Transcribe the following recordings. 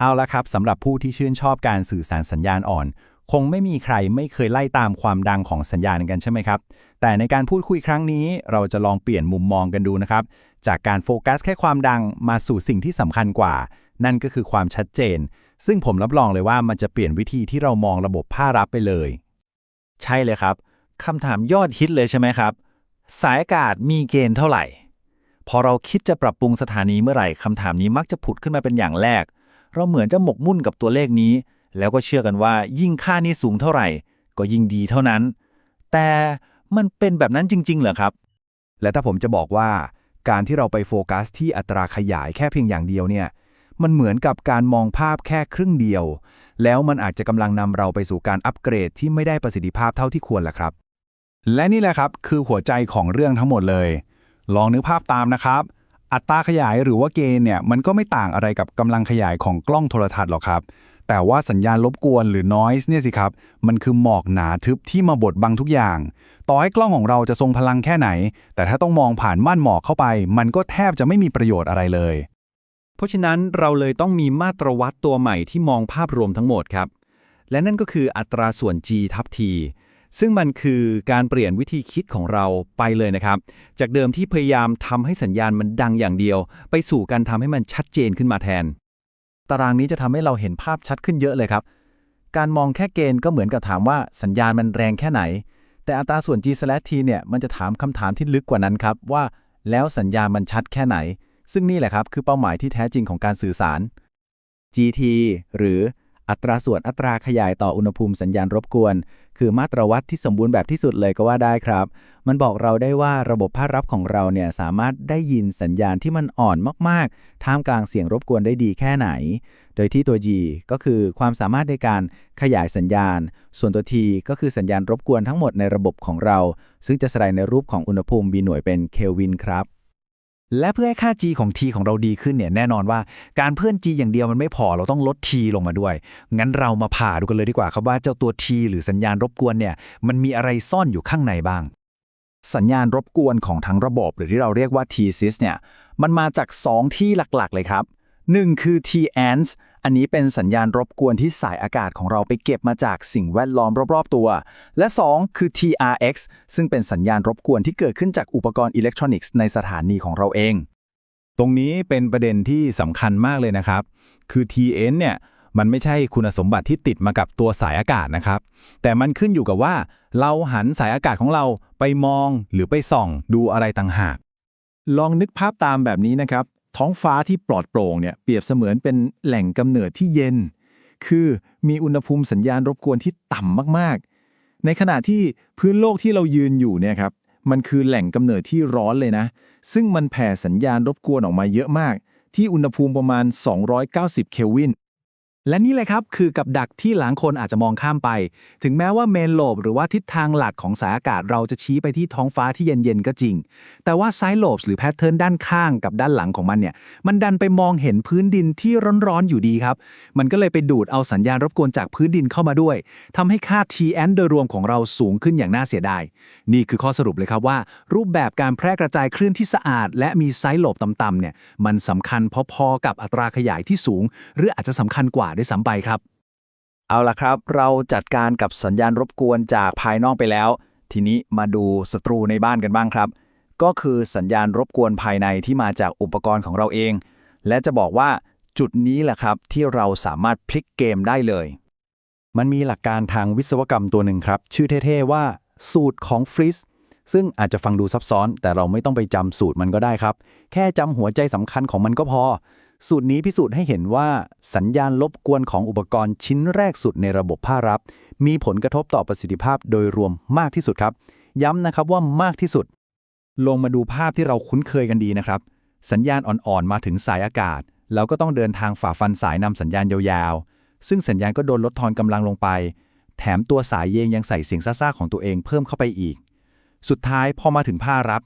เอาละครับสำหรับผู้ที่ชื่นชอบการสื่อสารสัญญาณอ่อนคงไม่มีใครไม่เคยไล่ตามความดังของสัญญาณกันใช่ไหมครับแต่ในการพูดคุยครั้งนี้เราจะลองเปลี่ยนมุมมองกันดูนะครับจากการโฟกัสแค่ความดังมาสู่สิ่งที่สำคัญกว่านั่นก็คือความชัดเจนซึ่งผมรับรองเลยว่ามันจะเปลี่ยนวิธีที่เรามองระบบภาครัฐไปเลยใช่เลยครับคำถามยอดฮิตเลยใช่ไหมครับสายอากาศมีเกณฑ์เท่าไหร่พอเราคิดจะปรับปรุงสถานีเมื่อไหร่คำถามนี้มักจะผุดขึ้นมาเป็นอย่างแรกเราเหมือนจะหมกมุ่นกับตัวเลขนี้แล้วก็เชื่อกันว่ายิ่งค่านี้สูงเท่าไหร่ก็ยิ่งดีเท่านั้นแต่มันเป็นแบบนั้นจริงๆเหรอครับและถ้าผมจะบอกว่าการที่เราไปโฟกัสที่อัตราขยายแค่เพียงอย่างเดียวเนี่ยมันเหมือนกับการมองภาพแค่ครึ่งเดียวแล้วมันอาจจะกำลังนำเราไปสู่การอัปเกรดที่ไม่ได้ประสิทธิภาพเท่าที่ควรแหละครับและนี่แหละครับคือหัวใจของเรื่องทั้งหมดเลยลองนึกภาพตามนะครับอัตราขยายหรือว่าเกณฑ์เนี่ยมันก็ไม่ต่างอะไรกับกำลังขยายของกล้องโทรทัศน์หรอกครับแต่ว่าสัญญาณรบกวนหรือ noise เนี่ยสิครับมันคือหมอกหนาทึบที่มาบดบังทุกอย่างต่อให้กล้องของเราจะทรงพลังแค่ไหนแต่ถ้าต้องมองผ่านม่านหมอกเข้าไปมันก็แทบจะไม่มีประโยชน์อะไรเลยเพราะฉะนั้นเราเลยต้องมีมาตรวัดตัวใหม่ที่มองภาพรวมทั้งหมดครับและนั่นก็คืออัตราส่วน G ทับ T ซึ่งมันคือการเปลี่ยนวิธีคิดของเราไปเลยนะครับจากเดิมที่พยายามทำให้สัญญาณมันดังอย่างเดียวไปสู่การทำให้มันชัดเจนขึ้นมาแทนตารางนี้จะทำให้เราเห็นภาพชัดขึ้นเยอะเลยครับการมองแค่เกณฑ์ก็เหมือนกับถามว่าสัญญาณมันแรงแค่ไหนแต่อัตราส่วน G/T เนี่ยมันจะถามคำถามที่ลึกกว่านั้นครับว่าแล้วสัญญาณมันชัดแค่ไหนซึ่งนี่แหละครับคือเป้าหมายที่แท้จริงของการสื่อสาร GT หรืออัตราส่วนอัตราขยายต่ออุณหภูมิสัญญาณรบกวนคือมาตรวัดที่สมบูรณ์แบบที่สุดเลยก็ว่าได้ครับมันบอกเราได้ว่าระบบภาครับของเราเนี่ยสามารถได้ยินสัญญาณที่มันอ่อนมากๆท่ามกลางเสียงรบกวนได้ดีแค่ไหนโดยที่ตัว G ก็คือความสามารถในการขยายสัญญาณส่วนตัว T ก็คือสัญญาณรบกวนทั้งหมดในระบบของเราซึ่งจะแสดงในรูปของอุณหภูมิมีหน่วยเป็นเคลวินครับและเพื่อให้ค่า G ของ T ของเราดีขึ้นเนี่ยแน่นอนว่าการเพิ่ม G อย่างเดียวมันไม่พอเราต้องลด T ลงมาด้วยงั้นเรามาผ่าดูกันเลยดีกว่าครับว่าเจ้าตัว T หรือสัญญาณรบกวนเนี่ยมันมีอะไรซ่อนอยู่ข้างในบ้างสัญญาณรบกวนของทั้งระบบหรือที่เราเรียกว่า T-sys เนี่ยมันมาจาก2ที่หลักๆเลยครับ1คือ T-ants อันนี้เป็นสัญญาณรบกวนที่สายอากาศของเราไปเก็บมาจากสิ่งแวดล้อมรอบๆตัวและ2คือ TRX ซึ่งเป็นสัญญาณรบกวนที่เกิดขึ้นจากอุปกรณ์อิเล็กทรอนิกส์ในสถานีของเราเองตรงนี้เป็นประเด็นที่สำคัญมากเลยนะครับคือ TN เนี่ยมันไม่ใช่คุณสมบัติที่ติดมากับตัวสายอากาศนะครับแต่มันขึ้นอยู่กับว่าเราหันสายอากาศของเราไปมองหรือไปส่องดูอะไรต่างหากลองนึกภาพตามแบบนี้นะครับท้องฟ้าที่ปลอดโปร่งเนี่ยเปรียบเสมือนเป็นแหล่งกำเนิดที่เย็นคือมีอุณหภูมิสัญญาณรบกวนที่ต่ำมากๆในขณะที่พื้นโลกที่เรายืนอยู่เนี่ยครับมันคือแหล่งกำเนิดที่ร้อนเลยนะซึ่งมันแผ่สัญญาณรบกวนออกมาเยอะมากที่อุณหภูมิประมาณ290เคลวินและนี่แหละครับคือกับดักที่หลายคนอาจจะมองข้ามไปถึงแม้ว่าเมนโลบหรือว่าทิศทางหลักของสายอากาศเราจะชี้ไปที่ท้องฟ้าที่เย็นๆก็จริงแต่ว่าไซด์โลบหรือแพทเทิร์นด้านข้างกับด้านหลังของมันเนี่ยมันดันไปมองเห็นพื้นดินที่ร้อนๆอยู่ดีครับมันก็เลยไปดูดเอาสัญญาณรบกวนจากพื้นดินเข้ามาด้วยทำให้ค่า TN โดยรวมของเราสูงขึ้นอย่างน่าเสียดายนี่คือข้อสรุปเลยครับว่ารูปแบบการแพร่กระจายคลื่นที่สะอาดและมีไซด์โลบต่ำๆเนี่ยมันสำคัญพอๆกับอัตราขยายที่สูงหรืออาจจะสำคัญกว่าด้วยซ้ำไปครับเอาล่ะครับเราจัดการกับสัญญาณรบกวนจากภายนอกไปแล้วทีนี้มาดูศัตรูในบ้านกันบ้างครับก็คือสัญญาณรบกวนภายในที่มาจากอุปกรณ์ของเราเองและจะบอกว่าจุดนี้แหละครับที่เราสามารถพลิกเกมได้เลยมันมีหลักการทางวิศวกรรมตัวหนึ่งครับชื่อเท่ๆว่าสูตรของฟริสซึ่งอาจจะฟังดูซับซ้อนแต่เราไม่ต้องไปจำสูตรมันก็ได้ครับแค่จำหัวใจสำคัญของมันก็พอสูตรนี้พิสูจน์ให้เห็นว่าสัญญาณรบกวนของอุปกรณ์ชิ้นแรกสุดในระบบภาครับมีผลกระทบต่อประสิทธิภาพโดยรวมมากที่สุดครับย้ำนะครับว่ามากที่สุดลงมาดูภาพที่เราคุ้นเคยกันดีนะครับสัญญาณอ่อนๆมาถึงสายอากาศแล้วก็ต้องเดินทางฝ่าฟันสายนำสัญญาณยาวๆซึ่งสัญญาณก็โดนลดทอนกำลังลงไปแถมตัวสายเองยังใส่เสียงซ่าๆของตัวเองเพิ่มเข้าไปอีกสุดท้ายพอมาถึงภาครับ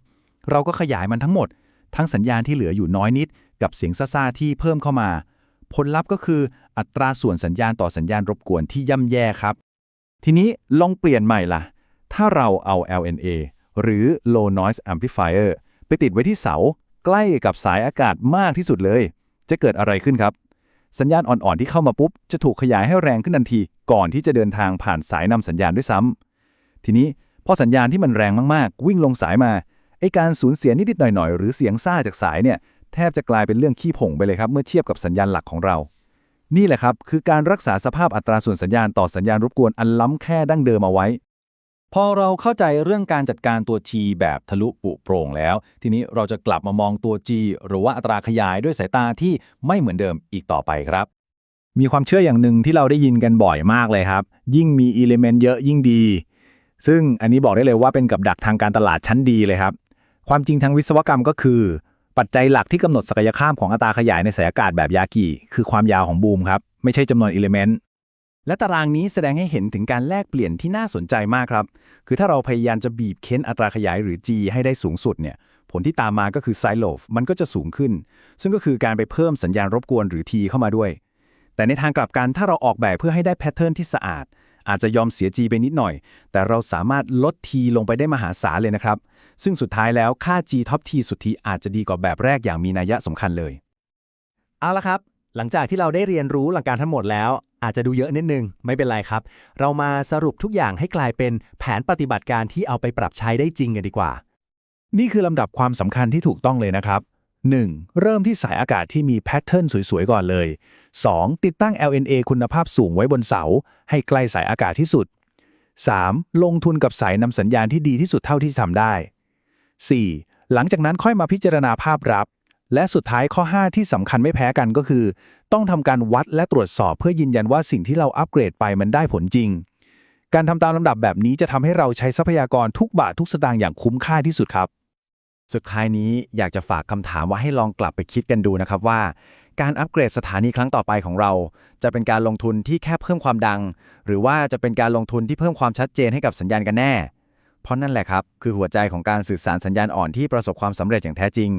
เราก็ขยายมันทั้งหมดทั้งสัญญาณที่เหลืออยู่น้อยนิดกับเสียงซ่าๆที่เพิ่มเข้ามาผลลัพธ์ก็คืออัตราส่วนสัญญาณต่อสัญญาณรบกวนที่ย่ำแย่ครับทีนี้ลองเปลี่ยนใหม่ล่ะถ้าเราเอา LNA หรือ Low Noise Amplifier ไปติดไว้ที่เสาใกล้กับสายอากาศมากที่สุดเลยจะเกิดอะไรขึ้นครับ สัญญาณอ่อนๆที่เข้ามาปุ๊บจะถูกขยายให้แรงขึ้นทันทีก่อนที่จะเดินทางผ่านสายนำสัญญาณด้วยซ้ำทีนี้พอสัญญาณที่มันแรงมากๆวิ่งลงสายมาไอ้การสูญเสียนิดๆหน่อยๆหรือเสียงซ่าจากสายเนี่ยแทบจะกลายเป็นเรื่องขี้ผงไปเลยครับเมื่อเทียบกับสัญญาณหลักของเรานี่แหละครับคือการรักษาสภาพอัตราส่วนสัญญาณต่อสัญญาณรบกวนอันล้ำแค่ดั้งเดิมเอาไว้พอเราเข้าใจเรื่องการจัดการตัว G แบบทะลุปุโปร่งแล้ว ทีนี้เราจะกลับมามองตัว G หรือว่าอัตราขยายด้วยสายตาที่ไม่เหมือนเดิมอีกต่อไปครับ มีความเชื่ออย่างหนึ่งที่เราได้ยินกันบ่อยมากเลยครับยิ่งมีอิเลเมนต์เยอะยิ่งดีซึ่งอันนี้บอกได้เลยว่าเป็นกับดักทางการตลาดชั้นดีเลยครับความจริงทางวิศวกรรมก็คือปัจจัยหลักที่กำหนดศักยภาพของอัตราขยายในสายอากาศแบบยากิคือความยาวของบูมครับไม่ใช่จำนวนอิเลเมนต์และตารางนี้แสดงให้เห็นถึงการแลกเปลี่ยนที่น่าสนใจมากครับคือถ้าเราพยายามจะบีบเค้นอัตราขยายหรือ G ให้ได้สูงสุดเนี่ยผลที่ตามมาก็คือไซโลฟมันก็จะสูงขึ้นซึ่งก็คือการไปเพิ่มสัญญาณรบกวนหรือ T เข้ามาด้วยแต่ในทางกลับกันถ้าเราออกแบบเพื่อให้ได้แพทเทิร์นที่สะอาดอาจจะยอมเสีย G ไปนิดหน่อยแต่เราสามารถลด T ลงไปได้มหาศาลเลยนะครับซึ่งสุดท้ายแล้วค่า G ท็อป T สุทธิอาจจะดีกว่าแบบแรกอย่างมีนัยสำคัญเลยเอาละครับหลังจากที่เราได้เรียนรู้หลักการทั้งหมดแล้วอาจจะดูเยอะนิดนึงไม่เป็นไรครับเรามาสรุปทุกอย่างให้กลายเป็นแผนปฏิบัติการที่เอาไปปรับใช้ได้จริงกันดีกว่านี่คือลำดับความสำคัญที่ถูกต้องเลยนะครับ 1. เริ่มที่สายอากาศที่มีแพทเทิร์นสวยๆก่อนเลย 2. ติดตั้ง LNA คุณภาพสูงไว้บนเสาให้ใกล้สายอากาศที่สุด 3. ลงทุนกับสายนำสัญญาณที่ดีที่สุดเท่าที่ทำได้ 4. หลังจากนั้นค่อยมาพิจารณาภาพรับและสุดท้ายข้อ 5 ที่สำคัญไม่แพ้กันก็คือต้องทำการวัดและตรวจสอบเพื่อยืนยันว่าสิ่งที่เราอัปเกรดไปมันได้ผลจริงการทำตามลำดับแบบนี้จะทำให้เราใช้ทรัพยากรทุกบาททุกสตางค์อย่างคุ้มค่าที่สุดครับสุดท้ายนี้อยากจะฝากคำถามว่าให้ลองกลับไปคิดกันดูนะครับว่าการอัปเกรดสถานีครั้งต่อไปของเราจะเป็นการลงทุนที่แค่เพิ่มความดังหรือว่าจะเป็นการลงทุนที่เพิ่มความชัดเจนให้กับสัญญาณกันแน่เพราะนั่นแหละครับคือหัวใจของการสื่อสารสัญญาณอ่อนที่ประสบความสำเร็จอย่างแท้จริง